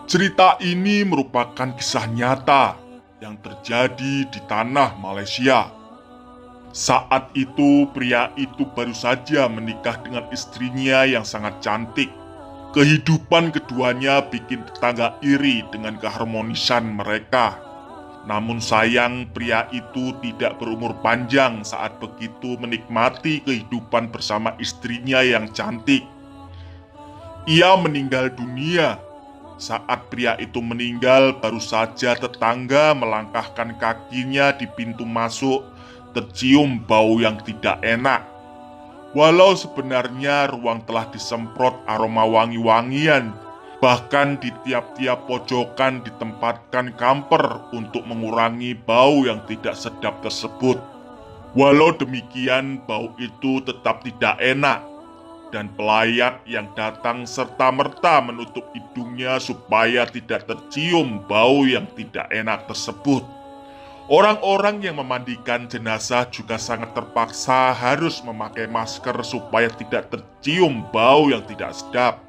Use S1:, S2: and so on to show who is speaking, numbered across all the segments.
S1: Cerita ini merupakan kisah nyata yang terjadi di tanah Malaysia. Saat itu, pria itu baru saja menikah dengan istrinya yang sangat cantik. Kehidupan keduanya bikin tetangga iri dengan keharmonisan mereka. Namun sayang, pria itu tidak berumur panjang saat begitu menikmati kehidupan bersama istrinya yang cantik. Ia meninggal dunia. Saat pria itu meninggal, baru saja tetangga melangkahkan kakinya di pintu masuk, tercium bau yang tidak enak. Walau sebenarnya ruang telah disemprot aroma wangi-wangian, bahkan di tiap-tiap pojokan ditempatkan kamper untuk mengurangi bau yang tidak sedap tersebut. Walau demikian, bau itu tetap tidak enak, dan pelayat yang datang serta-merta menutup hidungnya supaya tidak tercium bau yang tidak enak tersebut. Orang-orang yang memandikan jenazah juga sangat terpaksa harus memakai masker supaya tidak tercium bau yang tidak sedap.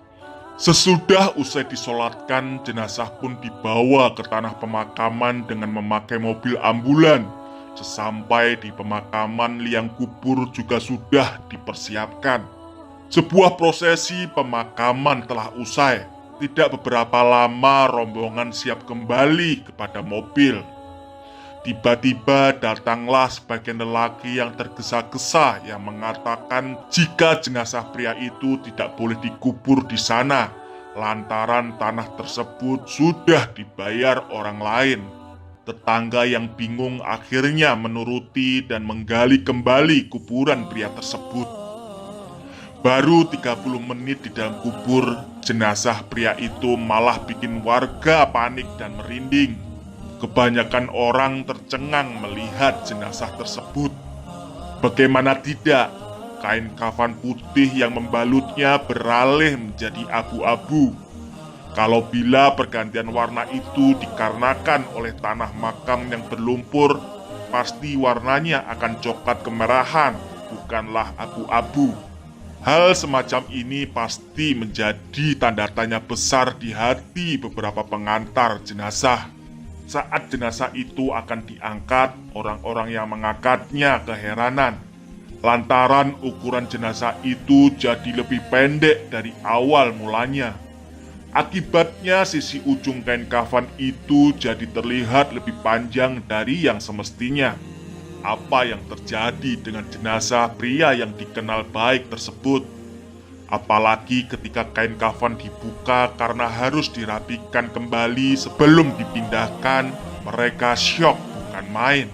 S1: Sesudah usai disolatkan, jenazah pun dibawa ke tanah pemakaman dengan memakai mobil ambulan. Sesampai di pemakaman, liang kubur juga sudah dipersiapkan. Sebuah prosesi pemakaman telah usai. Tidak beberapa lama rombongan siap kembali kepada mobil. Tiba-tiba datanglah sebagian lelaki yang tergesa-gesa yang mengatakan jika jenazah pria itu tidak boleh dikubur di sana lantaran tanah tersebut sudah dibayar orang lain. Tetangga yang bingung akhirnya menuruti dan menggali kembali kuburan pria tersebut. Baru 30 menit di dalam kubur, jenazah pria itu malah bikin warga panik dan merinding. Kebanyakan orang tercengang melihat jenazah tersebut. Bagaimana tidak, kain kafan putih yang membalutnya beralih menjadi abu-abu. Kalau bila pergantian warna itu dikarenakan oleh tanah makam yang berlumpur, pasti warnanya akan coklat kemerahan, bukanlah abu-abu. Hal semacam ini pasti menjadi tanda tanya besar di hati beberapa pengantar jenazah. Saat jenazah itu akan diangkat, orang-orang yang mengangkatnya keheranan lantaran ukuran jenazah itu jadi lebih pendek dari awal mulanya. Akibatnya sisi ujung kain kafan itu jadi terlihat lebih panjang dari yang semestinya. Apa yang terjadi dengan jenazah pria yang dikenal baik tersebut? Apalagi ketika kain kafan dibuka karena harus dirapikan kembali sebelum dipindahkan, mereka syok bukan main.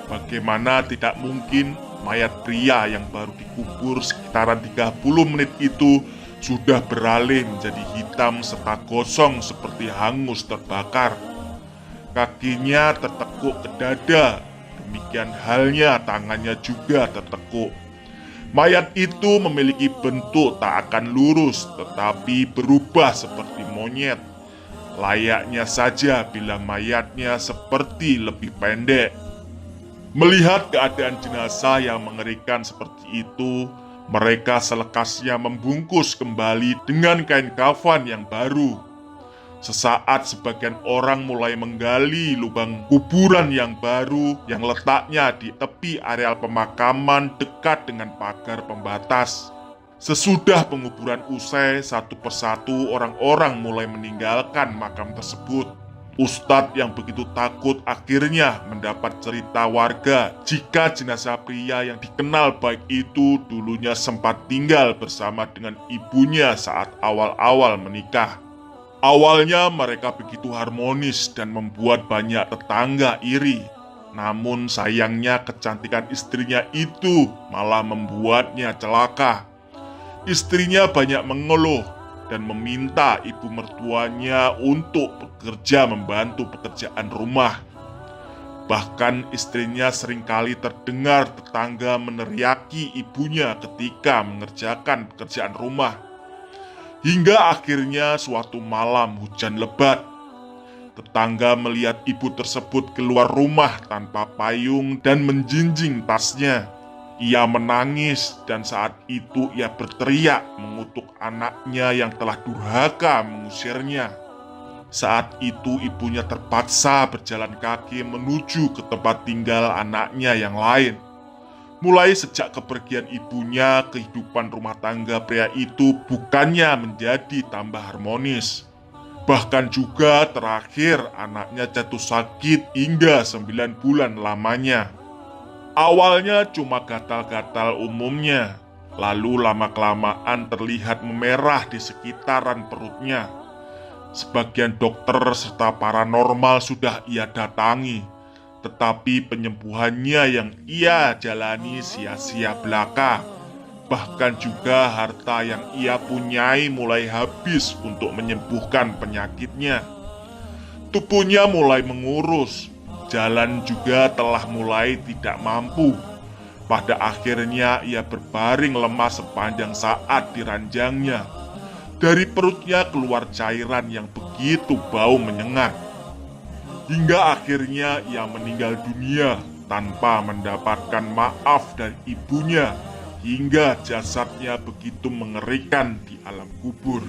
S1: Bagaimana tidak mungkin mayat pria yang baru dikubur sekitaran 30 menit itu sudah beralih menjadi hitam serta gosong seperti hangus terbakar. Kakinya tertekuk ke dada, demikian halnya tangannya juga tertekuk. Mayat itu memiliki bentuk tak akan lurus, tetapi berubah seperti monyet. Layaknya saja bila mayatnya seperti lebih pendek. Melihat keadaan jenazah yang mengerikan seperti itu, mereka selekasnya membungkus kembali dengan kain kafan yang baru. Sesaat sebagian orang mulai menggali lubang kuburan yang baru yang letaknya di tepi areal pemakaman dekat dengan pagar pembatas. Sesudah penguburan usai, satu persatu orang-orang mulai meninggalkan makam tersebut. Ustadz yang begitu takut akhirnya mendapat cerita warga jika jenazah pria yang dikenal baik itu dulunya sempat tinggal bersama dengan ibunya saat awal-awal menikah. Awalnya mereka begitu harmonis dan membuat banyak tetangga iri. Namun sayangnya kecantikan istrinya itu malah membuatnya celaka. Istrinya banyak mengeluh dan meminta ibu mertuanya untuk bekerja membantu pekerjaan rumah. Bahkan istrinya seringkali terdengar tetangga meneriaki ibunya ketika mengerjakan pekerjaan rumah. Hingga akhirnya suatu malam hujan lebat. Tetangga melihat ibu tersebut keluar rumah tanpa payung dan menjinjing tasnya. Ia menangis dan saat itu ia berteriak mengutuk anaknya yang telah durhaka mengusirnya. Saat itu ibunya terpaksa berjalan kaki menuju ke tempat tinggal anaknya yang lain. Mulai sejak kepergian ibunya, kehidupan rumah tangga pria itu bukannya menjadi tambah harmonis. Bahkan juga terakhir anaknya jatuh sakit hingga 9 bulan lamanya. Awalnya cuma gatal-gatal umumnya, lalu lama-kelamaan terlihat memerah di sekitaran perutnya. Sebagian dokter serta paranormal sudah ia datangi, tetapi penyembuhannya yang ia jalani sia-sia belaka. Bahkan juga harta yang ia punyai mulai habis untuk menyembuhkan penyakitnya. Tubuhnya mulai mengurus, jalan juga telah mulai tidak mampu. Pada akhirnya ia berbaring lemah sepanjang saat di ranjangnya. Dari perutnya keluar cairan yang begitu bau menyengat. Hingga akhirnya ia meninggal dunia tanpa mendapatkan maaf dari ibunya. Hingga jasadnya begitu mengerikan di alam kubur.